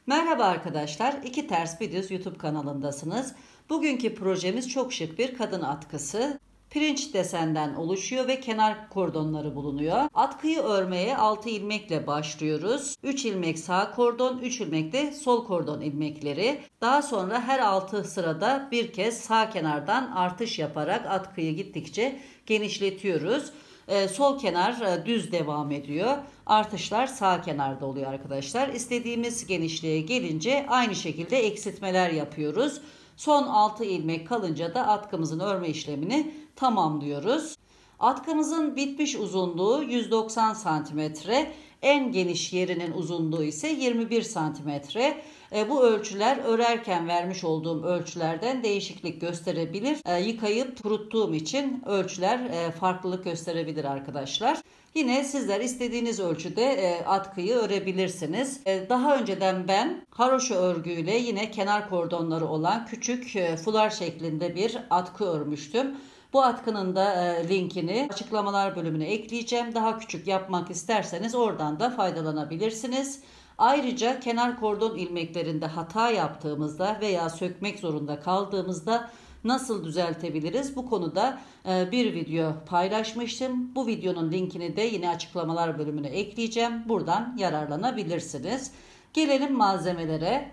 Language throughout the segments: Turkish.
Merhaba arkadaşlar, İki Ters Bir Düz YouTube kanalındasınız. Bugünkü projemiz çok şık bir kadın atkısı. Pirinç desenden oluşuyor ve kenar kordonları bulunuyor. Atkıyı örmeye 6 ilmekle başlıyoruz. 3 ilmek sağ kordon, 3 ilmek de sol kordon ilmekleri. Daha sonra her 6 sırada bir kez sağ kenardan artış yaparak atkıyı gittikçe genişletiyoruz. Sol kenar düz devam ediyor. Artışlar sağ kenarda oluyor arkadaşlar. İstediğimiz genişliğe gelince aynı şekilde eksiltmeler yapıyoruz. Son 6 ilmek kalınca da atkımızın örme işlemini tamamlıyoruz. Atkımızın bitmiş uzunluğu 190 santimetre. En geniş yerinin uzunluğu ise 21 santimetre. Bu ölçüler örerken vermiş olduğum ölçülerden değişiklik gösterebilir. Yıkayıp kuruttuğum için ölçüler farklılık gösterebilir arkadaşlar. Yine sizler istediğiniz ölçüde atkıyı örebilirsiniz. Daha önceden ben haroşa örgüyle yine kenar kordonları olan küçük fular şeklinde bir atkı örmüştüm. Bu atkının da linkini açıklamalar bölümüne ekleyeceğim. Daha küçük yapmak isterseniz oradan da faydalanabilirsiniz. Ayrıca kenar kordon ilmeklerinde hata yaptığımızda veya sökmek zorunda kaldığımızda nasıl düzeltebiliriz? Bu konuda bir video paylaşmıştım. Bu videonun linkini de yine açıklamalar bölümüne ekleyeceğim. Buradan yararlanabilirsiniz. Gelelim malzemelere.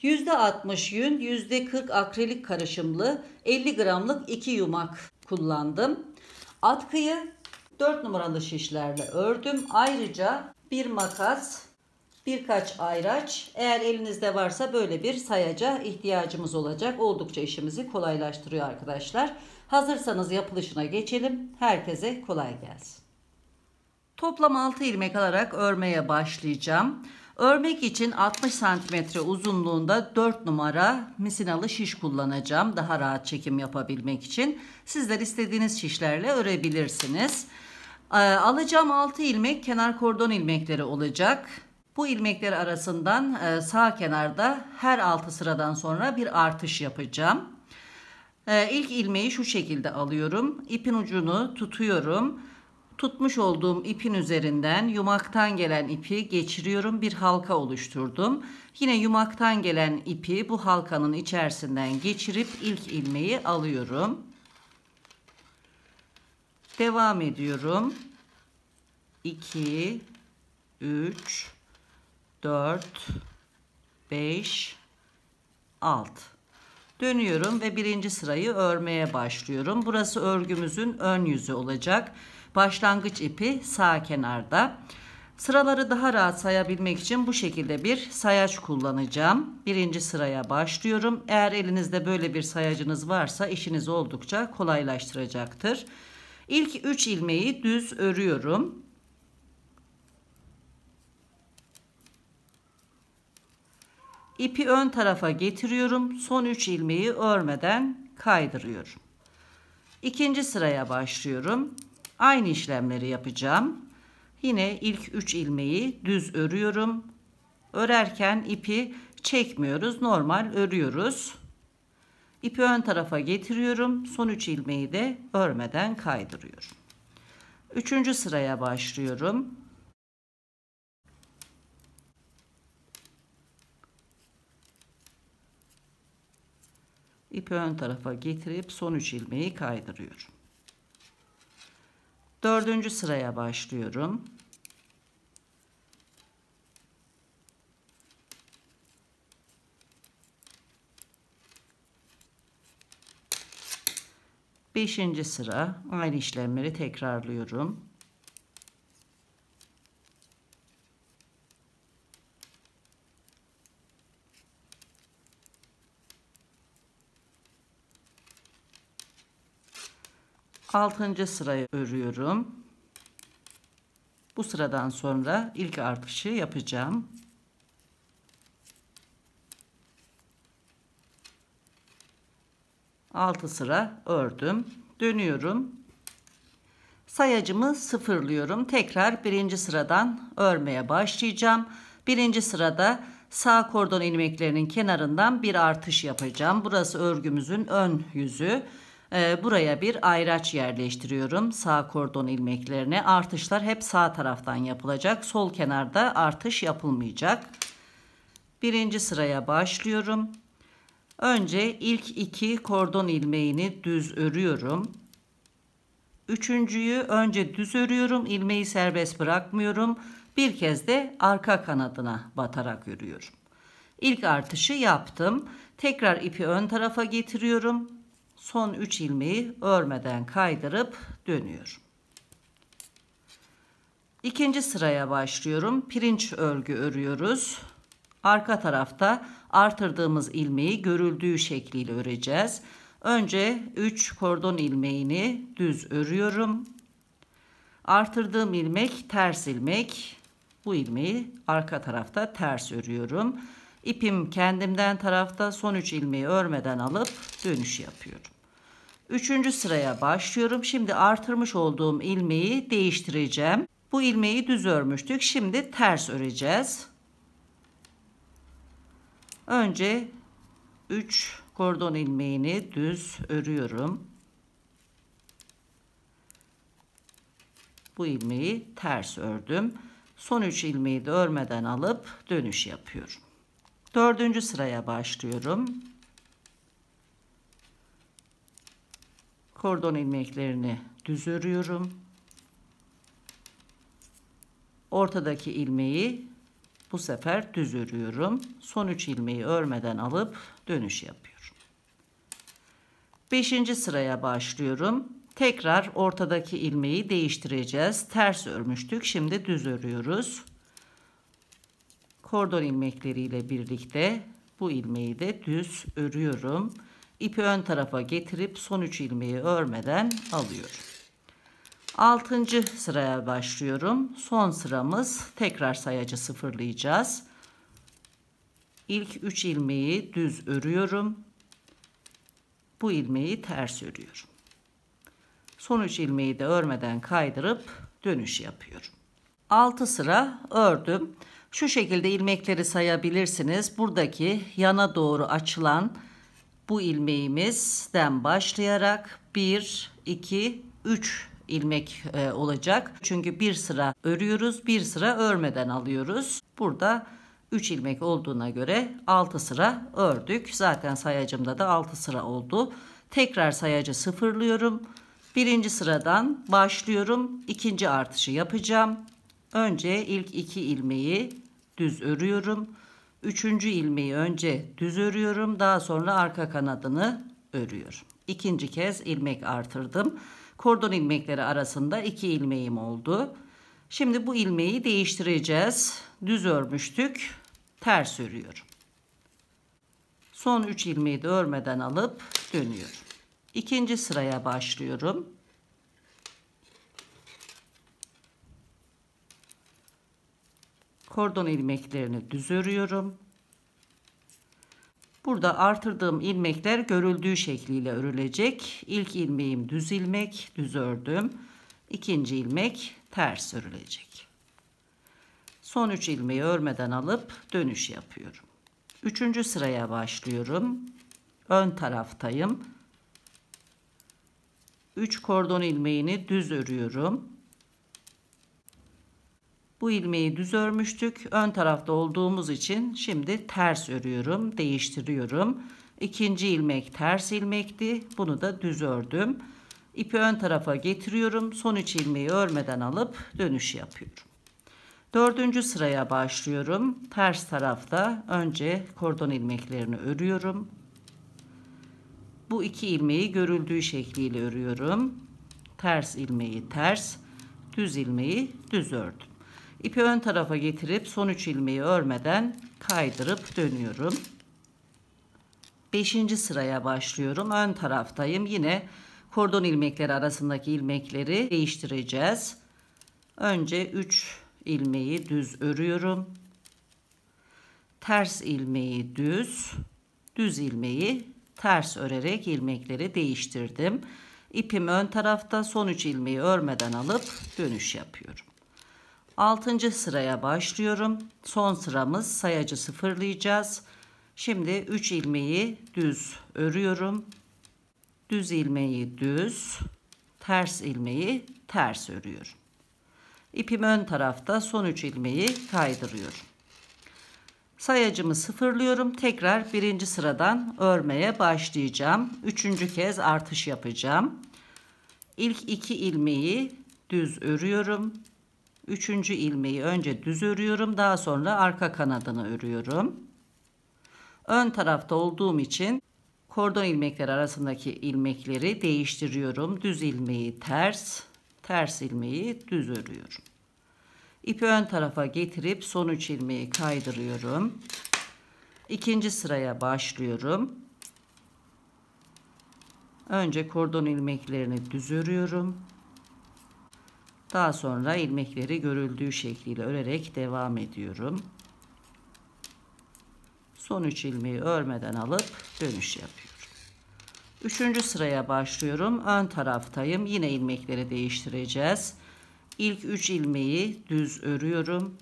%60 yün, %40 akrilik karışımlı 50 gramlık 2 yumak kullandım. Atkıyı 4 numaralı şişlerle ördüm. Ayrıca bir makas, birkaç ayraç, eğer elinizde varsa böyle bir sayaca ihtiyacımız olacak. Oldukça işimizi kolaylaştırıyor arkadaşlar. Hazırsanız yapılışına geçelim. Herkese kolay gelsin. Toplam 6 ilmek alarak örmeye başlayacağım. Örmek için 60 cm uzunluğunda 4 numara misinalı şiş kullanacağım. Daha rahat çekim yapabilmek için. Sizler istediğiniz şişlerle örebilirsiniz. Alacağım 6 ilmek kenar kordon ilmekleri olacak. Bu ilmekler arasından sağ kenarda her 6 sıradan sonra bir artış yapacağım. İlk ilmeği şu şekilde alıyorum. İpin ucunu tutuyorum. Tutmuş olduğum ipin üzerinden yumaktan gelen ipi geçiriyorum. Bir halka oluşturdum. Yine yumaktan gelen ipi bu halkanın içerisinden geçirip ilk ilmeği alıyorum. Devam ediyorum. 2, 3, 4, 5, 6. Dönüyorum ve birinci sırayı örmeye başlıyorum. Burası örgümüzün ön yüzü olacak. Başlangıç ipi sağ kenarda. Sıraları daha rahat sayabilmek için bu şekilde bir sayaç kullanacağım. Birinci sıraya başlıyorum. Eğer elinizde böyle bir sayacınız varsa işinizi oldukça kolaylaştıracaktır. İlk 3 ilmeği düz örüyorum. İpi ön tarafa getiriyorum. Son 3 ilmeği örmeden kaydırıyorum. İkinci sıraya başlıyorum. Aynı işlemleri yapacağım. Yine ilk 3 ilmeği düz örüyorum. Örerken ipi çekmiyoruz. Normal örüyoruz. İpi ön tarafa getiriyorum. Son 3 ilmeği de örmeden kaydırıyorum. Üçüncü sıraya başlıyorum. İpi ön tarafa getirip son 3 ilmeği kaydırıyorum. Dördüncü sıraya başlıyorum. Beşinci sıra, aynı işlemleri tekrarlıyorum. Altıncı sırayı örüyorum. Bu sıradan sonra ilk artışı yapacağım. Altı sıra ördüm. Dönüyorum. Sayacımı sıfırlıyorum. Tekrar birinci sıradan örmeye başlayacağım. Birinci sırada sağ kordon ilmeklerinin kenarından bir artış yapacağım. Burası örgümüzün ön yüzü. Buraya bir ayraç yerleştiriyorum. Sağ kordon ilmeklerine artışlar hep sağ taraftan yapılacak. Sol kenarda artış yapılmayacak. Birinci sıraya başlıyorum. Önce ilk 2 kordon ilmeğini düz örüyorum. Üçüncüyü önce düz örüyorum, ilmeği serbest bırakmıyorum. Bir kez de arka kanadına batarak örüyorum. İlk artışı yaptım. Tekrar ipi ön tarafa getiriyorum. Son 3 ilmeği örmeden kaydırıp dönüyorum. İkinci sıraya başlıyorum. Pirinç örgü örüyoruz. Arka tarafta artırdığımız ilmeği görüldüğü şekliyle öreceğiz. Önce 3 kordon ilmeğini düz örüyorum. Artırdığım ilmek ters ilmek. Bu ilmeği arka tarafta ters örüyorum. İpim kendimden tarafta, son 3 ilmeği örmeden alıp dönüş yapıyorum. Üçüncü sıraya başlıyorum. Şimdi artırmış olduğum ilmeği değiştireceğim. Bu ilmeği düz örmüştük. Şimdi ters öreceğiz. Önce 3 kordon ilmeğini düz örüyorum. Bu ilmeği ters ördüm. Son 3 ilmeği de örmeden alıp dönüş yapıyorum. Dördüncü sıraya başlıyorum. Kordon ilmeklerini düz örüyorum. Ortadaki ilmeği bu sefer düz örüyorum. Son 3 ilmeği örmeden alıp dönüş yapıyorum. 5. sıraya başlıyorum. Tekrar ortadaki ilmeği değiştireceğiz. Ters örmüştük. Şimdi düz örüyoruz. Kordon ilmekleriyle birlikte bu ilmeği de düz örüyorum. İpi ön tarafa getirip son 3 ilmeği örmeden alıyorum. 6. sıraya başlıyorum. Son sıramız, tekrar sayacı sıfırlayacağız. İlk 3 ilmeği düz örüyorum. Bu ilmeği ters örüyorum. Son 3 ilmeği de örmeden kaydırıp dönüş yapıyorum. 6 sıra ördüm. Şu şekilde ilmekleri sayabilirsiniz. Buradaki yana doğru açılan bu ilmeğimizden başlayarak 1, 2, 3 ilmek olacak. Çünkü bir sıra örüyoruz, bir sıra örmeden alıyoruz. Burada 3 ilmek olduğuna göre 6 sıra ördük. Zaten sayacımda da 6 sıra oldu. Tekrar sayacı sıfırlıyorum. Birinci sıradan başlıyorum. İkinci artışı yapacağım. Önce ilk 2 ilmeği düz örüyorum. Üçüncü ilmeği önce düz örüyorum. Daha sonra arka kanadını örüyorum. İkinci kez ilmek artırdım. Kordon ilmekleri arasında 2 ilmeğim oldu. Şimdi bu ilmeği değiştireceğiz. Düz örmüştük. Ters örüyorum. Son 3 ilmeği de örmeden alıp dönüyorum. İkinci sıraya başlıyorum. Kordon ilmeklerini düz örüyorum. Burada artırdığım ilmekler görüldüğü şekliyle örülecek. İlk ilmeğim düz ilmek, düz ördüm. İkinci ilmek ters örülecek. Son 3 ilmeği örmeden alıp dönüş yapıyorum. Üçüncü sıraya başlıyorum. Ön taraftayım. 3 kordon ilmeğini düz örüyorum. Bu ilmeği düz örmüştük. Ön tarafta olduğumuz için şimdi ters örüyorum, değiştiriyorum. İkinci ilmek ters ilmekti. Bunu da düz ördüm. İpi ön tarafa getiriyorum. Son 3 ilmeği örmeden alıp dönüş yapıyorum. Dördüncü sıraya başlıyorum. Ters tarafta önce kordon ilmeklerini örüyorum. Bu 2 ilmeği görüldüğü şekliyle örüyorum. Ters ilmeği ters, düz ilmeği düz ördüm. İpi ön tarafa getirip son 3 ilmeği örmeden kaydırıp dönüyorum. 5. sıraya başlıyorum. Ön taraftayım. Yine kordon ilmekleri arasındaki ilmekleri değiştireceğiz. Önce 3 ilmeği düz örüyorum. Ters ilmeği düz, düz ilmeği ters örerek ilmekleri değiştirdim. İpim ön tarafta, son 3 ilmeği örmeden alıp dönüş yapıyorum. 6. sıraya başlıyorum. Son sıramız, sayacı sıfırlayacağız. Şimdi 3 ilmeği düz örüyorum. Düz ilmeği düz, ters ilmeği ters örüyorum. İpim ön tarafta, son 3 ilmeği kaydırıyorum. Sayacımı sıfırlıyorum. Tekrar birinci sıradan örmeye başlayacağım. Üçüncü kez artış yapacağım. İlk 2 ilmeği düz örüyorum. Üçüncü ilmeği önce düz örüyorum. Daha sonra arka kanadını örüyorum. Ön tarafta olduğum için kordon ilmekleri arasındaki ilmekleri değiştiriyorum. Düz ilmeği ters, ters ilmeği düz örüyorum. İpi ön tarafa getirip son 3 ilmeği kaydırıyorum. İkinci sıraya başlıyorum. Önce kordon ilmeklerini düz örüyorum. Daha sonra ilmekleri görüldüğü şekliyle örerek devam ediyorum. Son 3 ilmeği örmeden alıp dönüş yapıyorum. Üçüncü sıraya başlıyorum. Ön taraftayım. Yine ilmekleri değiştireceğiz. İlk 3 ilmeği düz örüyorum.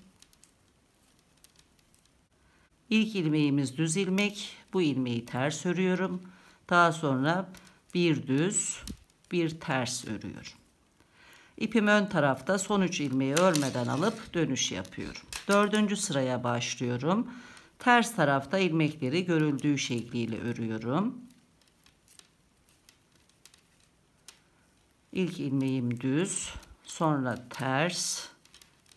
İlk ilmeğimiz düz ilmek. Bu ilmeği ters örüyorum. Daha sonra bir düz, bir ters örüyorum. İpim ön tarafta, son 3 ilmeği örmeden alıp dönüş yapıyorum. Dördüncü sıraya başlıyorum. Ters tarafta ilmekleri görüldüğü şekliyle örüyorum. İlk ilmeğim düz, sonra ters,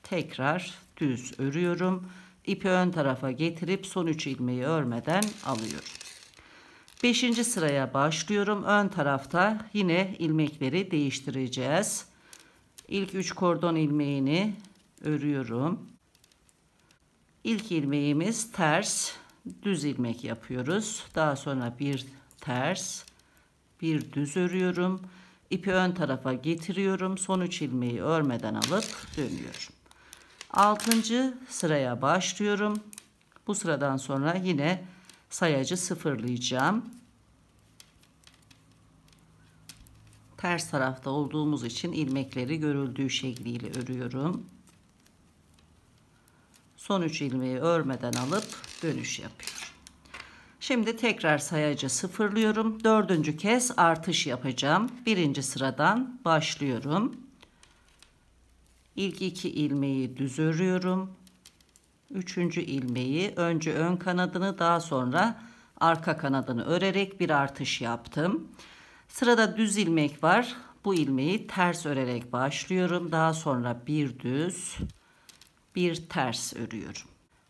tekrar düz örüyorum. İpi ön tarafa getirip son 3 ilmeği örmeden alıyorum. 5. sıraya başlıyorum. Ön tarafta yine ilmekleri değiştireceğiz. İlk 3 kordon ilmeğini örüyorum. İlk ilmeğimiz ters, düz ilmek yapıyoruz. Daha sonra bir ters, bir düz örüyorum. İpi ön tarafa getiriyorum. Son 3 ilmeği örmeden alıp dönüyorum. 6. sıraya başlıyorum. Bu sıradan sonra yine sayacı sıfırlayacağım. Ters tarafta olduğumuz için ilmekleri görüldüğü şekliyle örüyorum. Son 3 ilmeği örmeden alıp dönüş yapıyorum. Şimdi tekrar sayacı sıfırlıyorum. 4. kez artış yapacağım. Birinci sıradan başlıyorum. İlk 2 ilmeği düz örüyorum. 3. ilmeği önce ön kanadını, daha sonra arka kanadını örerek bir artış yaptım. Sırada düz ilmek var. Bu ilmeği ters örerek başlıyorum. Daha sonra bir düz, bir ters örüyorum.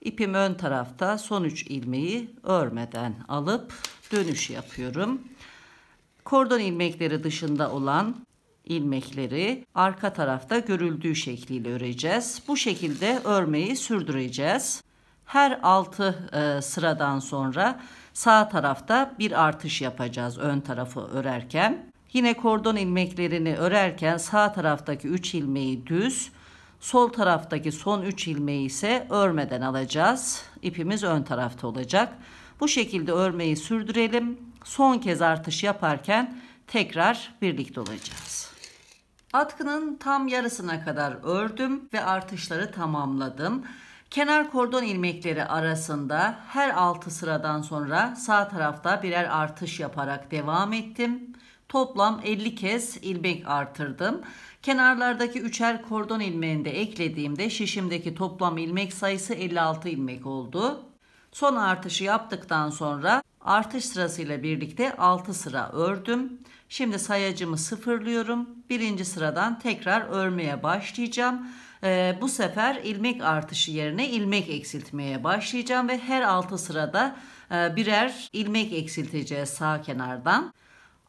İpim ön tarafta, son 3 ilmeği örmeden alıp dönüş yapıyorum. Kordon ilmekleri dışında olan ilmekleri arka tarafta görüldüğü şekliyle öreceğiz. Bu şekilde örmeyi sürdüreceğiz. Her 6 sıradan sonra sağ tarafta bir artış yapacağız ön tarafı örerken. Yine kordon ilmeklerini örerken sağ taraftaki 3 ilmeği düz, sol taraftaki son 3 ilmeği ise örmeden alacağız. İpimiz ön tarafta olacak. Bu şekilde örmeyi sürdürelim. Son kez artış yaparken tekrar birlikte olacağız. Atkının tam yarısına kadar ördüm ve artışları tamamladım. Kenar kordon ilmekleri arasında her 6 sıradan sonra sağ tarafta birer artış yaparak devam ettim. Toplam 50 kez ilmek artırdım. Kenarlardaki 3'er kordon ilmeğini de eklediğimde şişimdeki toplam ilmek sayısı 56 ilmek oldu. Son artışı yaptıktan sonra artış sırasıyla birlikte 6 sıra ördüm. Şimdi sayacımı sıfırlıyorum. Birinci sıradan tekrar örmeye başlayacağım. Bu sefer ilmek artışı yerine ilmek eksiltmeye başlayacağım ve her 6 sırada birer ilmek eksilteceğiz sağ kenardan.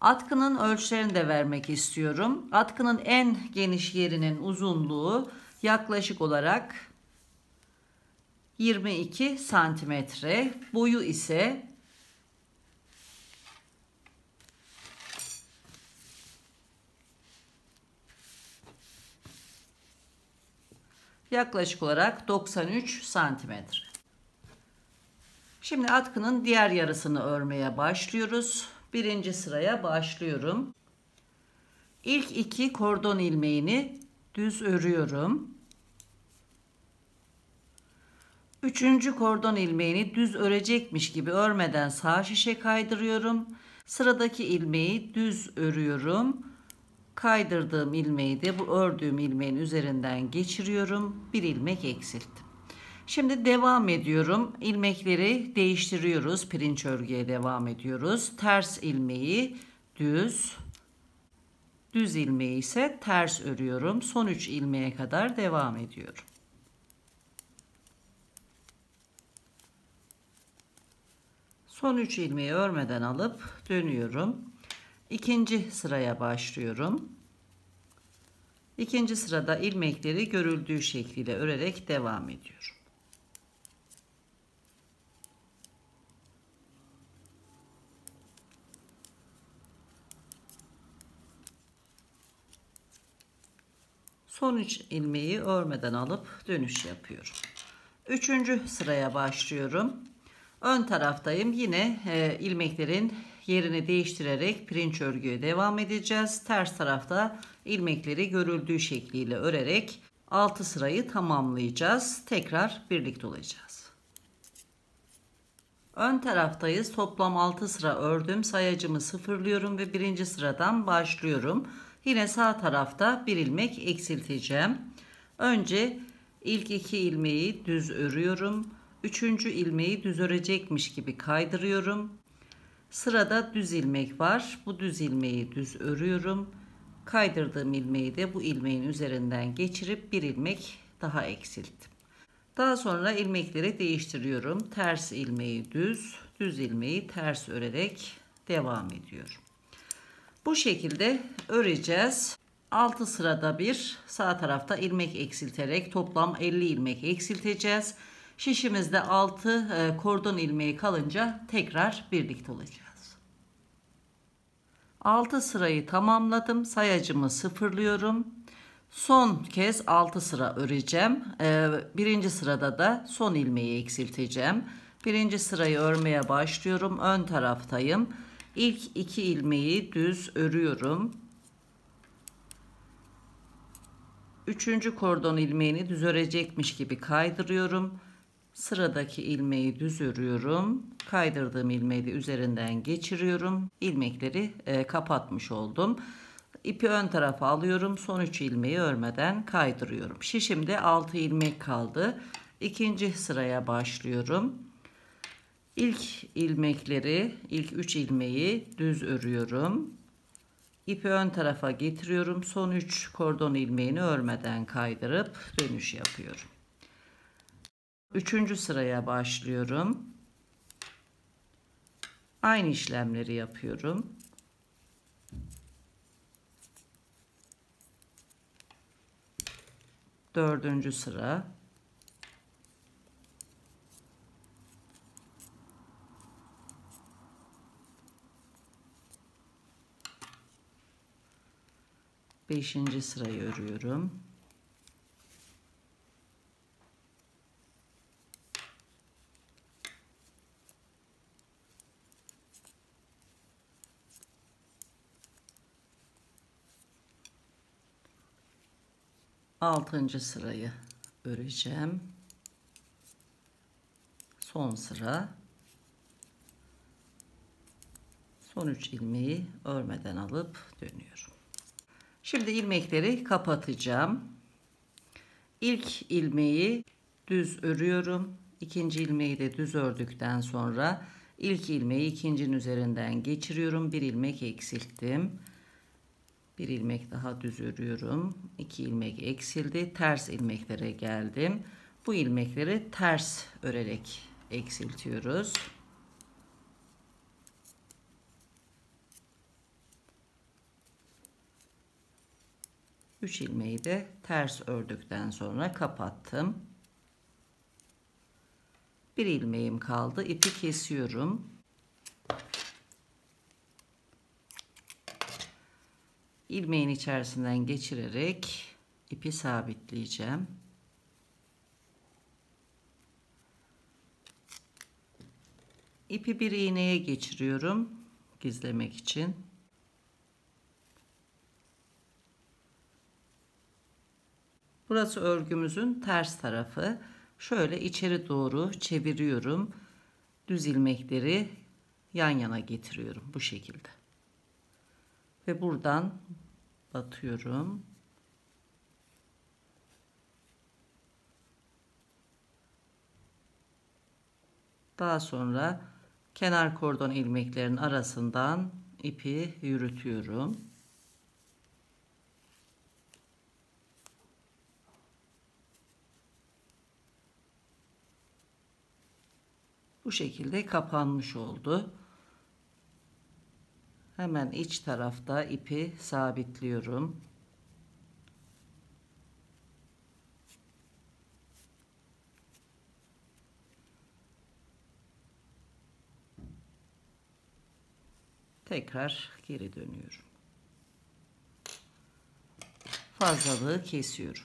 Atkının ölçülerini de vermek istiyorum. Atkının en geniş yerinin uzunluğu yaklaşık olarak 22 santimetre. Boyu ise yaklaşık olarak 93 santimetre. Şimdi atkının diğer yarısını örmeye başlıyoruz. Birinci sıraya başlıyorum. İlk 2 kordon ilmeğini düz örüyorum. 3. kordon ilmeğini düz örecekmiş gibi örmeden sağ şişe kaydırıyorum. Sıradaki ilmeği düz örüyorum. Kaydırdığım ilmeği de bu ördüğüm ilmeğin üzerinden geçiriyorum. Bir ilmek eksilttim. Şimdi devam ediyorum. İlmekleri değiştiriyoruz. Pirinç örgüye devam ediyoruz. Ters ilmeği düz, düz ilmeği ise ters örüyorum. Son 3 ilmeğe kadar devam ediyorum. Son 3 ilmeği örmeden alıp dönüyorum. İkinci sıraya başlıyorum. İkinci sırada ilmekleri görüldüğü şekliyle örerek devam ediyorum. Son 3 ilmeği örmeden alıp dönüş yapıyorum. Üçüncü sıraya başlıyorum. Ön taraftayım. Yine ilmeklerin yerini değiştirerek pirinç örgüye devam edeceğiz. Ters tarafta ilmekleri görüldüğü şekliyle örerek 6 sırayı tamamlayacağız. Tekrar birlikte olacağız. Ön taraftayız. Toplam 6 sıra ördüm. Sayacımı sıfırlıyorum ve birinci sıradan başlıyorum. Yine sağ tarafta bir ilmek eksilteceğim. Önce ilk 2 ilmeği düz örüyorum. Üçüncü ilmeği düz örecekmiş gibi kaydırıyorum. Sırada düz ilmek var. Bu düz ilmeği düz örüyorum. Kaydırdığım ilmeği de bu ilmeğin üzerinden geçirip bir ilmek daha eksilttim. Daha sonra ilmekleri değiştiriyorum. Ters ilmeği düz, düz ilmeği ters örerek devam ediyorum. Bu şekilde öreceğiz. 6 sırada bir sağ tarafta ilmek eksilterek toplam 50 ilmek eksilteceğiz. Şişimizde 6 kordon ilmeği kalınca tekrar birlikte olacağız. 6 sırayı tamamladım. Sayacımı sıfırlıyorum. Son kez 6 sıra öreceğim. Birinci sırada da son ilmeği eksilteceğim. Birinci sırayı örmeye başlıyorum. Ön taraftayım. İlk 2 ilmeği düz örüyorum. Üçüncü kordon ilmeğini düz örecekmiş gibi kaydırıyorum. Sıradaki ilmeği düz örüyorum. Kaydırdığım ilmeği de üzerinden geçiriyorum. İlmekleri kapatmış oldum. İpi ön tarafa alıyorum. Son 3 ilmeği örmeden kaydırıyorum. Şişimde 6 ilmek kaldı. İkinci sıraya başlıyorum. İlk ilmekleri, ilk 3 ilmeği düz örüyorum. İpi ön tarafa getiriyorum. Son 3 kordon ilmeğini örmeden kaydırıp dönüş yapıyorum. Üçüncü sıraya başlıyorum. Aynı işlemleri yapıyorum. Dördüncü sıra. Beşinci sırayı örüyorum. Altıncı sırayı öreceğim. Son sıra. Son 3 ilmeği örmeden alıp dönüyorum. Şimdi ilmekleri kapatacağım. İlk ilmeği düz örüyorum. İkinci ilmeği de düz ördükten sonra ilk ilmeği ikincinin üzerinden geçiriyorum. Bir ilmek eksilttim. Bir ilmek daha düz örüyorum. 2 ilmek eksildi. Ters ilmeklere geldim. Bu ilmekleri ters örerek eksiltiyoruz. Üç ilmeği de ters ördükten sonra kapattım. Bir ilmeğim kaldı. İpi kesiyorum. İlmeğin içerisinden geçirerek ipi sabitleyeceğim. İpi bir iğneye geçiriyorum gizlemek için. Burası örgümüzün ters tarafı. Şöyle içeri doğru çeviriyorum. Düz ilmekleri yan yana getiriyorum bu şekilde. Ve buradan batıyorum. Daha sonra kenar kordon ilmeklerin arasından ipi yürütüyorum. Bu şekilde kapanmış oldu. Hemen iç tarafta ipi sabitliyorum. Tekrar geri dönüyorum. Fazlalığı kesiyorum.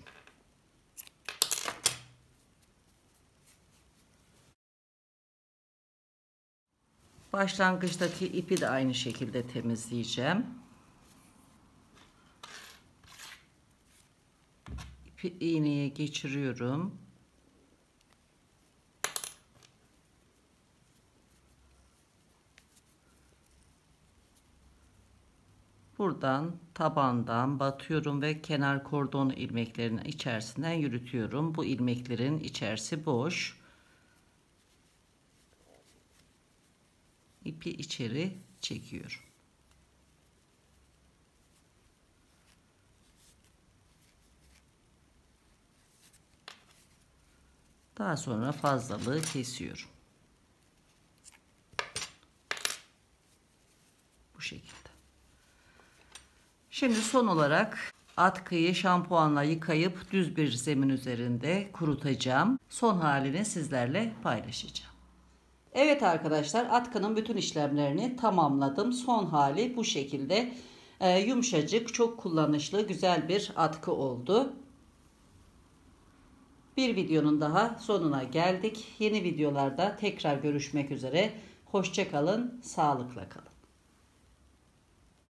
Başlangıçtaki ipi de aynı şekilde temizleyeceğim. İpi iğneye geçiriyorum. Buradan tabandan batıyorum ve kenar kordon ilmeklerinin içerisinden yürütüyorum. Bu ilmeklerin içerisi boş. İpi içeri çekiyorum. Daha sonra fazlalığı kesiyorum. Bu şekilde. Şimdi son olarak atkıyı şampuanla yıkayıp düz bir zemin üzerinde kurutacağım. Son halini sizlerle paylaşacağım. Evet arkadaşlar, atkının bütün işlemlerini tamamladım. Son hali bu şekilde. Yumuşacık, çok kullanışlı, güzel bir atkı oldu. Bir videonun daha sonuna geldik. Yeni videolarda tekrar görüşmek üzere. Hoşça kalın, sağlıkla kalın.